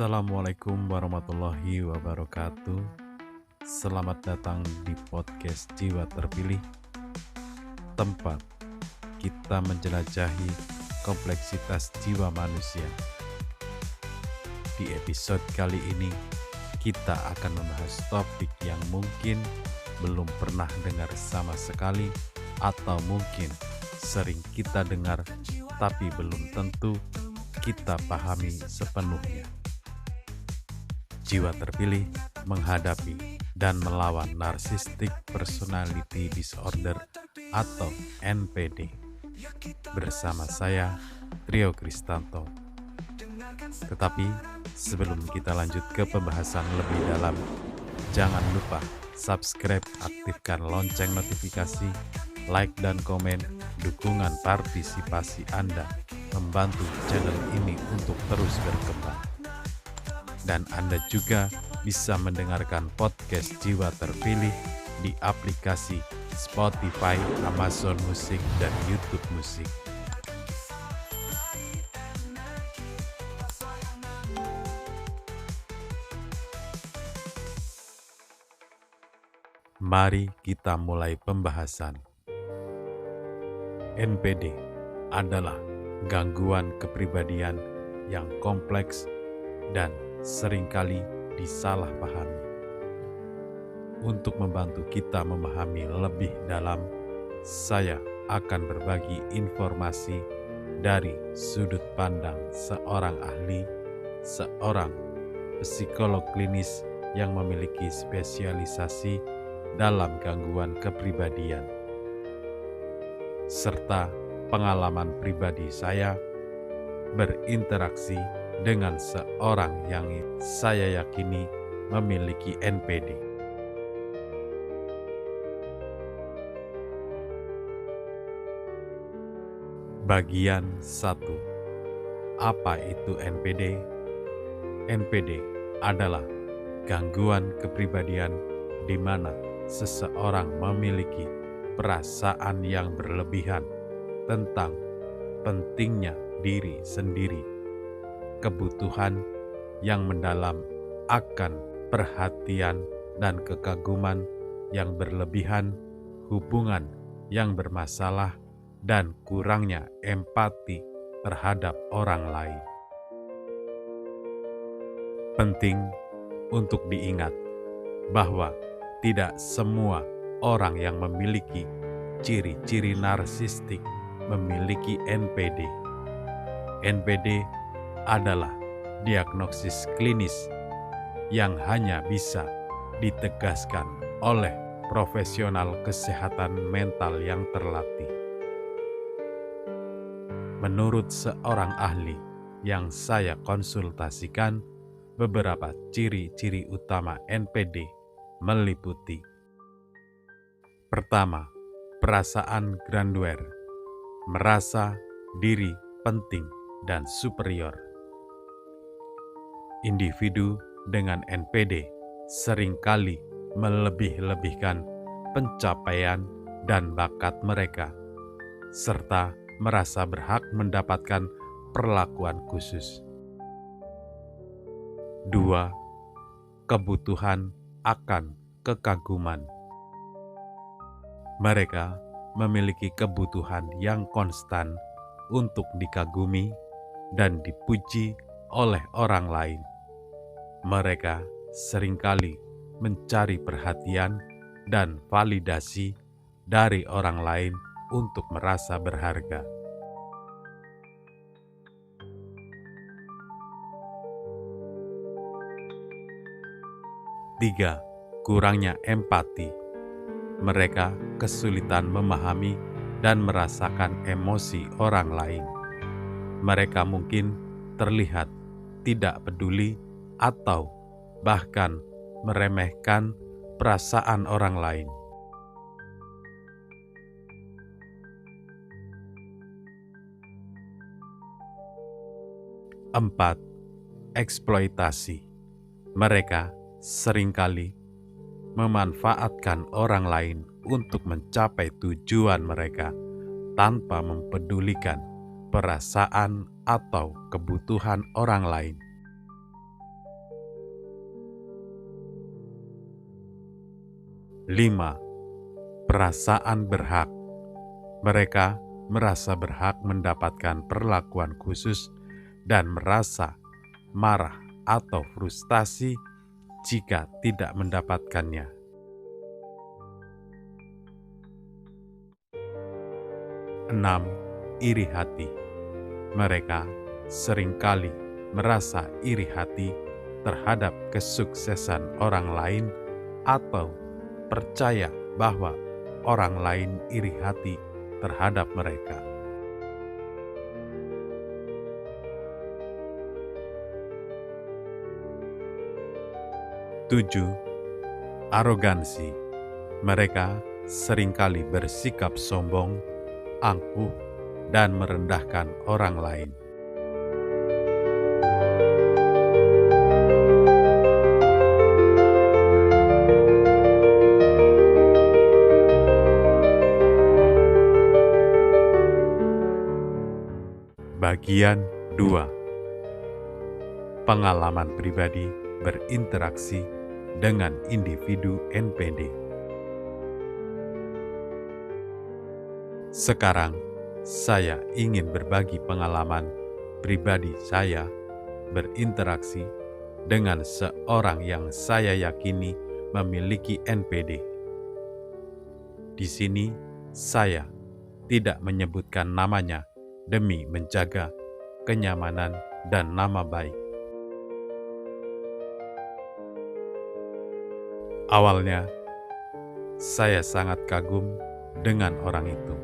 Assalamualaikum warahmatullahi wabarakatuh. Selamat datang di podcast Jiwa Terpilih, tempat kita menjelajahi kompleksitas jiwa manusia. Di episode kali ini, kita akan membahas topik yang mungkin belum pernah dengar sama sekali, atau mungkin sering kita dengar, tapi belum tentu kita pahami sepenuhnya. Jiwa terpilih menghadapi dan melawan Narcissistic Personality Disorder atau NPD. Bersama saya, Trio Kristanto. Tetapi sebelum kita lanjut ke pembahasan lebih dalam, jangan lupa subscribe, aktifkan lonceng notifikasi, like dan komen. Dukungan partisipasi Anda membantu channel ini untuk terus berkembang. Dan Anda juga bisa mendengarkan podcast Jiwa Terpilih di aplikasi Spotify, Amazon Music, dan YouTube Music. Mari kita mulai pembahasan. NPD adalah gangguan kepribadian yang kompleks dan seringkali disalahpahami. Untuk membantu kita memahami lebih dalam, saya akan berbagi informasi dari sudut pandang seorang ahli, seorang psikolog klinis yang memiliki spesialisasi dalam gangguan kepribadian, serta pengalaman pribadi saya berinteraksi dengan seorang yang saya yakini memiliki NPD. Bagian 1. Apa itu NPD? NPD adalah gangguan kepribadian di mana seseorang memiliki perasaan yang berlebihan tentang pentingnya diri sendiri, kebutuhan yang mendalam akan perhatian dan kekaguman yang berlebihan, hubungan yang bermasalah, dan kurangnya empati terhadap orang lain. Penting untuk diingat bahwa tidak semua orang yang memiliki ciri-ciri narsistik memiliki NPD. NPD adalah diagnosis klinis yang hanya bisa ditegaskan oleh profesional kesehatan mental yang terlatih. Menurut seorang ahli yang saya konsultasikan, beberapa ciri-ciri utama NPD meliputi: pertama, perasaan grandeur, merasa diri penting dan superior. Individu dengan NPD seringkali melebih-lebihkan pencapaian dan bakat mereka, serta merasa berhak mendapatkan perlakuan khusus. 2. Kebutuhan akan kekaguman. Mereka memiliki kebutuhan yang konstan untuk dikagumi dan dipuji oleh orang lain. Mereka seringkali mencari perhatian dan validasi dari orang lain untuk merasa berharga. 3. Kurangnya empati. Mereka kesulitan memahami dan merasakan emosi orang lain. Mereka mungkin terlihat tidak peduli atau bahkan meremehkan perasaan orang lain. 4. Eksploitasi. Mereka seringkali memanfaatkan orang lain untuk mencapai tujuan mereka tanpa mempedulikan perasaan atau kebutuhan orang lain. 5. Perasaan berhak. Mereka merasa berhak mendapatkan perlakuan khusus dan merasa marah atau frustasi jika tidak mendapatkannya. 6. Iri hati. Mereka seringkali merasa iri hati terhadap kesuksesan orang lain atau percaya bahwa orang lain iri hati terhadap mereka. 7. Arogansi. Mereka seringkali bersikap sombong, angkuh, dan merendahkan orang lain. Bagian 2. Pengalaman pribadi berinteraksi dengan individu NPD. Sekarang, saya ingin berbagi pengalaman pribadi saya berinteraksi dengan seorang yang saya yakini memiliki NPD. Di sini, saya tidak menyebutkan namanya demi menjaga kenyamanan dan nama baik. Awalnya, saya sangat kagum dengan orang itu.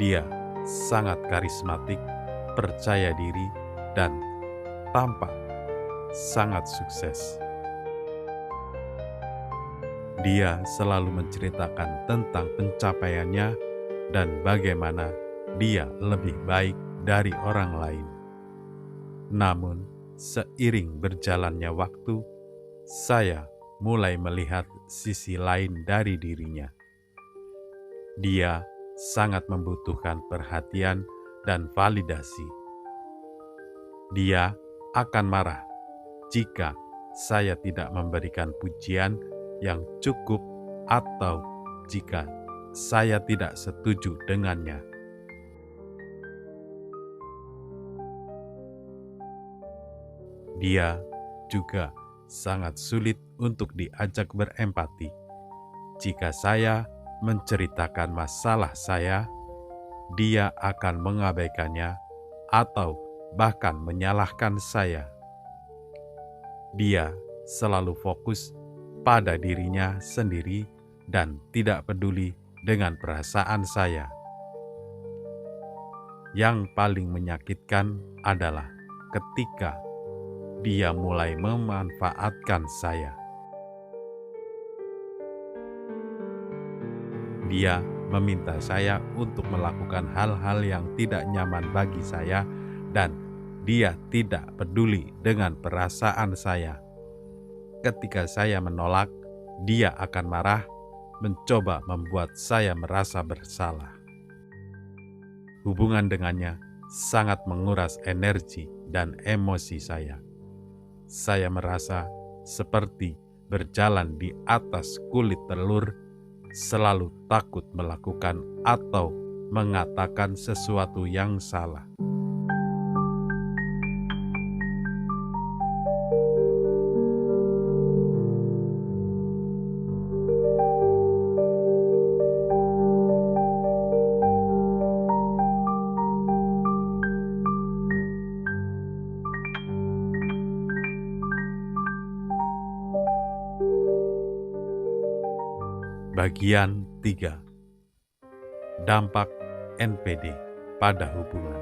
Dia sangat karismatik, percaya diri, dan tampak sangat sukses. Dia selalu menceritakan tentang pencapaiannya dan bagaimana dia lebih baik dari orang lain. Namun, seiring berjalannya waktu, saya mulai melihat sisi lain dari dirinya. Dia sangat membutuhkan perhatian dan validasi. Dia akan marah jika saya tidak memberikan pujian yang cukup atau jika saya tidak setuju dengannya. Dia juga sangat sulit untuk diajak berempati. Jika saya menceritakan masalah saya, dia akan mengabaikannya atau bahkan menyalahkan saya. Dia selalu fokus pada dirinya sendiri dan tidak peduli dengan perasaan saya. Yang paling menyakitkan adalah ketika dia mulai memanfaatkan saya. Dia meminta saya untuk melakukan hal-hal yang tidak nyaman bagi saya dan dia tidak peduli dengan perasaan saya. Ketika saya menolak, dia akan marah, mencoba membuat saya merasa bersalah. Hubungan dengannya sangat menguras energi dan emosi saya. Saya merasa seperti berjalan di atas kulit telur, selalu takut melakukan atau mengatakan sesuatu yang salah. Bagian 3. Dampak NPD pada hubungan.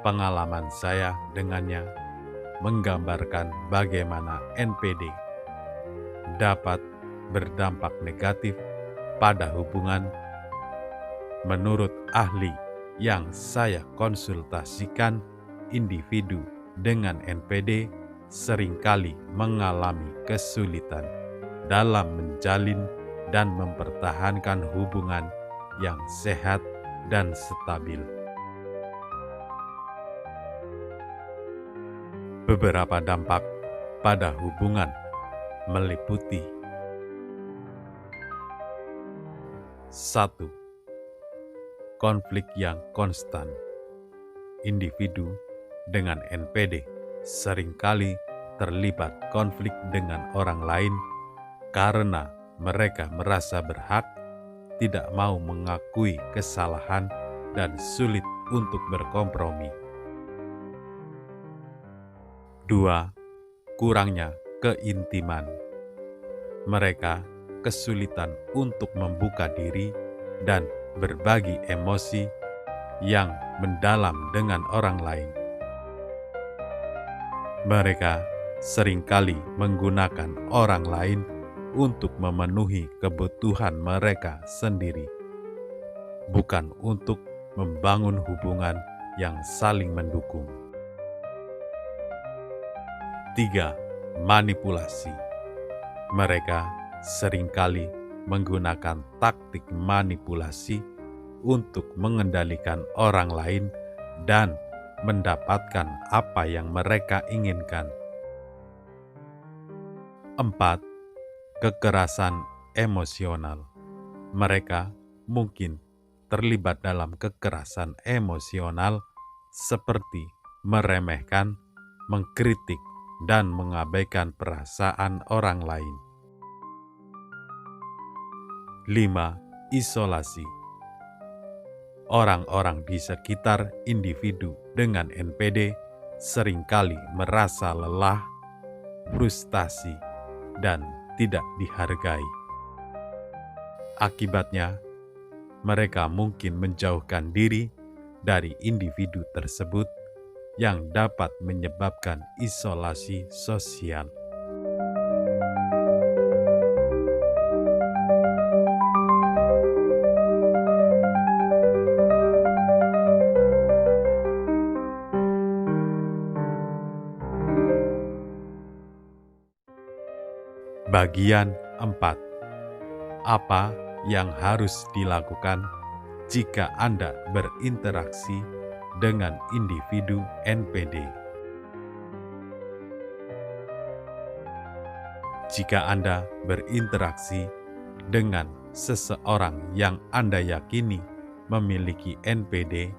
Pengalaman saya dengannya menggambarkan bagaimana NPD dapat berdampak negatif pada hubungan. Menurut ahli yang saya konsultasikan, individu dengan NPD seringkali mengalami kesulitan dalam menjalin dan mempertahankan hubungan yang sehat dan stabil. Beberapa dampak pada hubungan meliputi 1. Konflik yang konstan. Individu dengan NPD seringkali terlibat konflik dengan orang lain karena mereka merasa berhak, tidak mau mengakui kesalahan, dan sulit untuk berkompromi. 2. Kurangnya keintiman. Mereka kesulitan untuk membuka diri dan berbagi emosi yang mendalam dengan orang lain. Mereka seringkali menggunakan orang lain untuk memenuhi kebutuhan mereka sendiri, bukan untuk membangun hubungan yang saling mendukung. 3. Manipulasi. Mereka seringkali menggunakan taktik manipulasi untuk mengendalikan orang lain dan mendapatkan apa yang mereka inginkan. 4. Kekerasan emosional. Mereka mungkin terlibat dalam kekerasan emosional seperti meremehkan, mengkritik, dan mengabaikan perasaan orang lain. 5. Isolasi. Orang-orang di sekitar individu dengan NPD seringkali merasa lelah, frustasi, dan tidak dihargai. Akibatnya, mereka mungkin menjauhkan diri dari individu tersebut yang dapat menyebabkan isolasi sosial. Bagian 4. Apa yang harus dilakukan jika Anda berinteraksi dengan individu NPD? Jika Anda berinteraksi dengan seseorang yang Anda yakini memiliki NPD,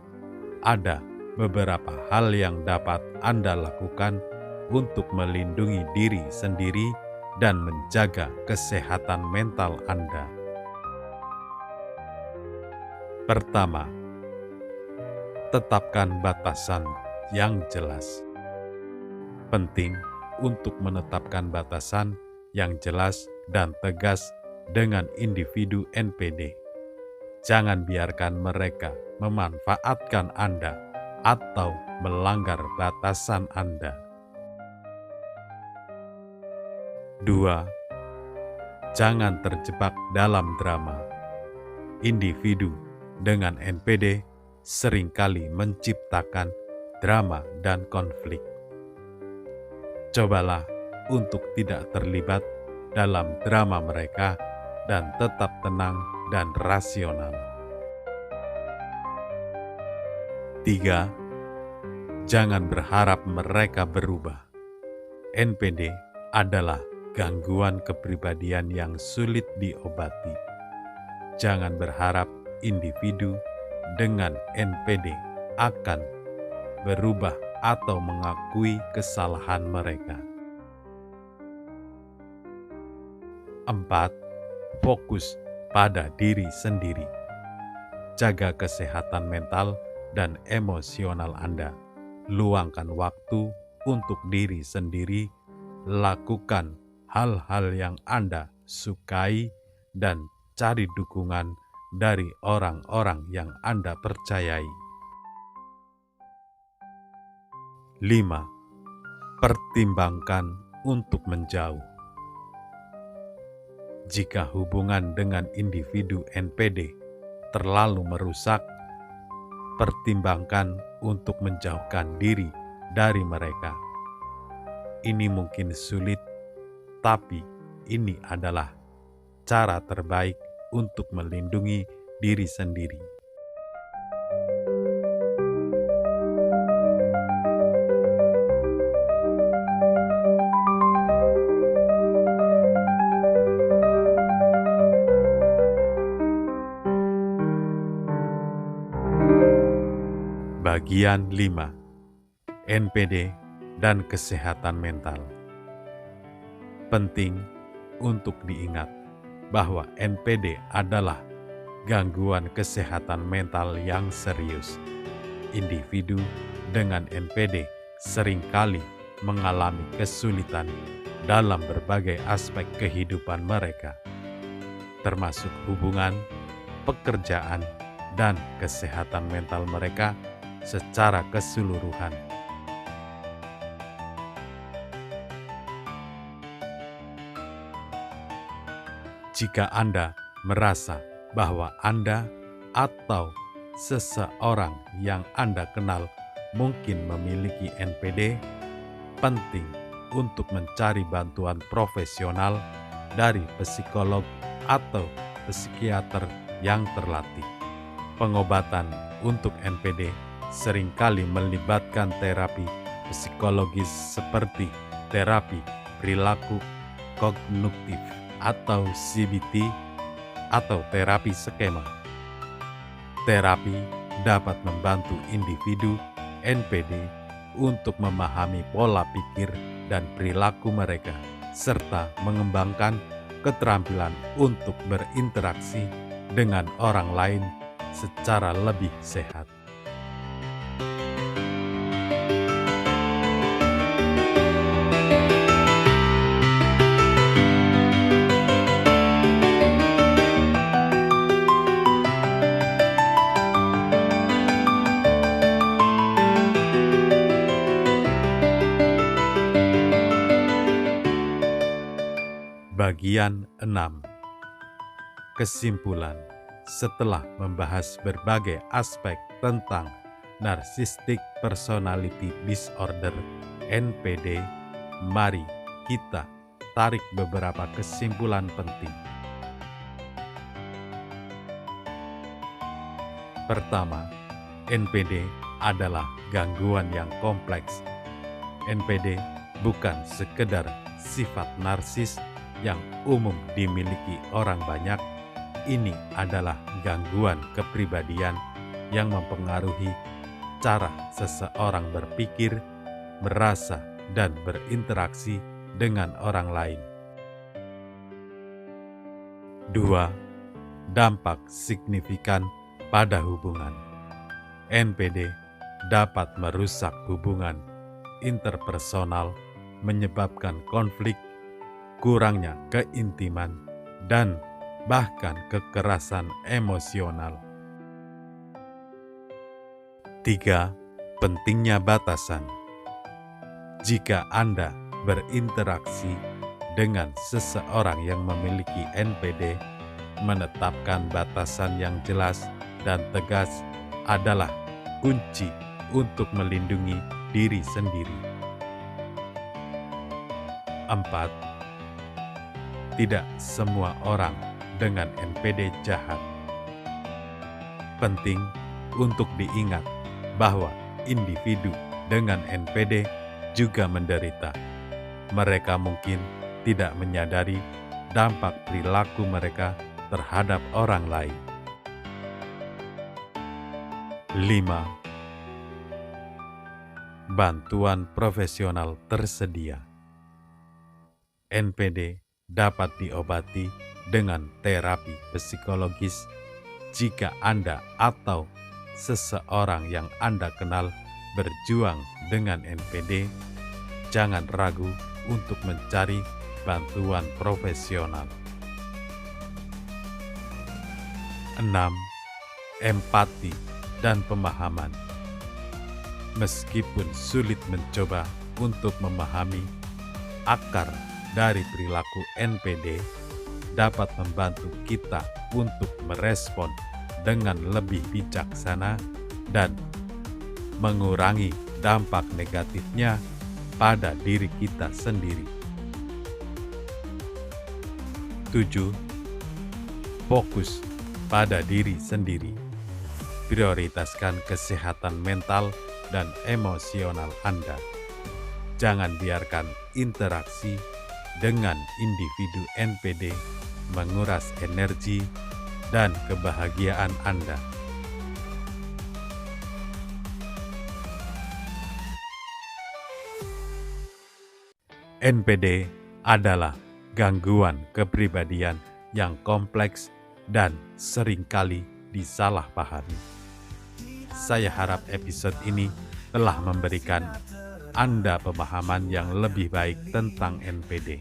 ada beberapa hal yang dapat Anda lakukan untuk melindungi diri sendiri dan menjaga kesehatan mental Anda. Pertama, tetapkan batasan yang jelas. Penting untuk menetapkan batasan yang jelas dan tegas dengan individu NPD. Jangan biarkan mereka memanfaatkan Anda atau melanggar batasan Anda. 2. Jangan terjebak dalam drama. Individu dengan NPD seringkali menciptakan drama dan konflik. Cobalah untuk tidak terlibat dalam drama mereka dan tetap tenang dan rasional. 3. Jangan berharap mereka berubah. NPD adalah gangguan kepribadian yang sulit diobati. Jangan berharap individu dengan NPD akan berubah atau mengakui kesalahan mereka. 4. Fokus pada diri sendiri. Jaga kesehatan mental dan emosional Anda. Luangkan waktu untuk diri sendiri. Lakukan hal-hal yang Anda sukai dan cari dukungan dari orang-orang yang Anda percayai. 5. Pertimbangkan untuk menjauh. Jika hubungan dengan individu NPD terlalu merusak, pertimbangkan untuk menjauhkan diri dari mereka. Ini mungkin sulit, tapi ini adalah cara terbaik untuk melindungi diri sendiri. Bagian 5. NPD dan kesehatan mental. Penting untuk diingat bahwa NPD adalah gangguan kesehatan mental yang serius. Individu dengan NPD seringkali mengalami kesulitan dalam berbagai aspek kehidupan mereka, termasuk hubungan, pekerjaan, dan kesehatan mental mereka secara keseluruhan. Jika Anda merasa bahwa Anda atau seseorang yang Anda kenal mungkin memiliki NPD, penting untuk mencari bantuan profesional dari psikolog atau psikiater yang terlatih. Pengobatan untuk NPD seringkali melibatkan terapi psikologis seperti terapi perilaku kognitif atau CBT atau terapi skema. Terapi dapat membantu individu NPD untuk memahami pola pikir dan perilaku mereka, serta mengembangkan keterampilan untuk berinteraksi dengan orang lain secara lebih sehat. Bagian 6. Kesimpulan. Setelah membahas berbagai aspek tentang Narcissistic Personality Disorder (NPD), mari kita tarik beberapa kesimpulan penting. Pertama, NPD adalah gangguan yang kompleks. NPD bukan sekedar sifat narsis yang umum dimiliki orang banyak. Ini adalah gangguan kepribadian yang mempengaruhi cara seseorang berpikir, merasa, dan berinteraksi dengan orang lain. 2. Dampak signifikan pada hubungan. NPD dapat merusak hubungan interpersonal, menyebabkan konflik, kurangnya keintiman, dan bahkan kekerasan emosional. 3. Pentingnya batasan. Jika Anda berinteraksi dengan seseorang yang memiliki NPD, menetapkan batasan yang jelas dan tegas adalah kunci untuk melindungi diri sendiri. 4. Tidak semua orang dengan NPD jahat. Penting untuk diingat bahwa individu dengan NPD juga menderita. Mereka mungkin tidak menyadari dampak perilaku mereka terhadap orang lain. 5. Bantuan profesional tersedia. NPD dapat diobati dengan terapi psikologis. Jika Anda atau seseorang yang Anda kenal berjuang dengan NPD, jangan ragu untuk mencari bantuan profesional. 6. Empati dan pemahaman. Meskipun sulit mencoba untuk memahami akar dari perilaku NPD, dapat membantu kita untuk merespon dengan lebih bijaksana dan mengurangi dampak negatifnya pada diri kita sendiri. 7. Fokus pada diri sendiri. Prioritaskan kesehatan mental dan emosional Anda. Jangan biarkan interaksi dengan individu NPD menguras energi dan kebahagiaan Anda. NPD adalah gangguan kepribadian yang kompleks dan seringkali disalahpahami. Saya harap episode ini telah memberikan Anda pemahaman yang lebih baik tentang NPD,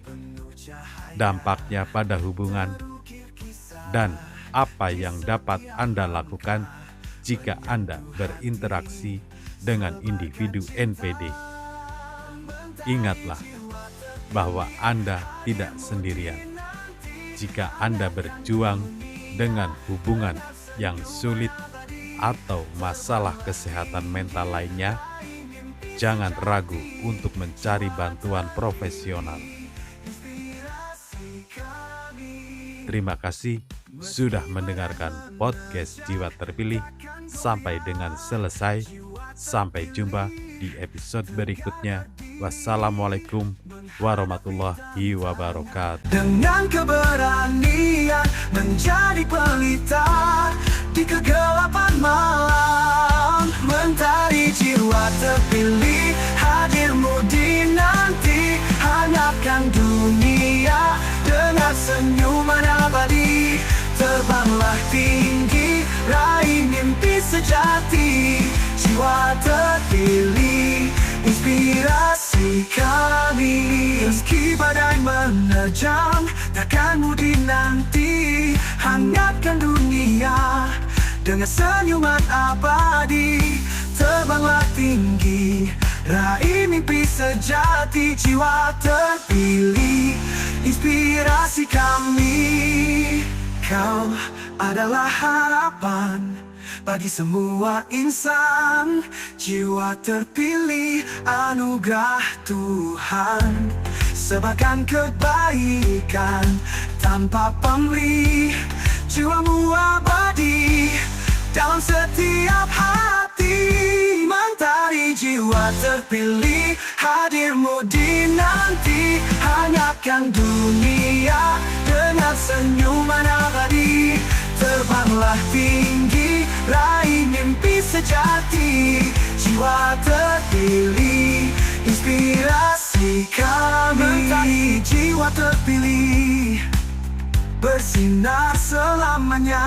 dampaknya pada hubungan, dan apa yang dapat Anda lakukan jika Anda berinteraksi dengan individu NPD. Ingatlah bahwa Anda tidak sendirian. Jika Anda berjuang dengan hubungan yang sulit atau masalah kesehatan mental lainnya, jangan ragu untuk mencari bantuan profesional. Terima kasih sudah mendengarkan podcast Jiwa Terpilih sampai dengan selesai. Sampai jumpa di episode berikutnya. Wassalamualaikum warahmatullahi wabarakatuh. Dengan keberanian menjadi pelita di kegelapan malam, mentari jiwa terpilih hadirmu dinanti, hangatkan dunia dengan senyuman abadi. Terbanglah tinggi, raih mimpi sejati, jiwa terpilih inspirasi kami. Meski badai menerjang, takkan mudah nanti, hangatkan dunia dengan senyuman abadi. Terbanglah tinggi, raih mimpi sejati, jiwa terpilih inspirasi kami. Kau adalah harapan bagi semua insan, jiwa terpilih anugerah Tuhan. Sebarkan kebaikan tanpa pamrih, jiwamu abadi dalam setiap hati. Mentari jiwa terpilih hadirmu dinanti, hangatkan dunia dengan senyuman abadi. Terbanglah tinggi, raih mimpi sejati, jiwa terpilih inspirasi kami. Mentari jiwa terpilih bersinar selamanya.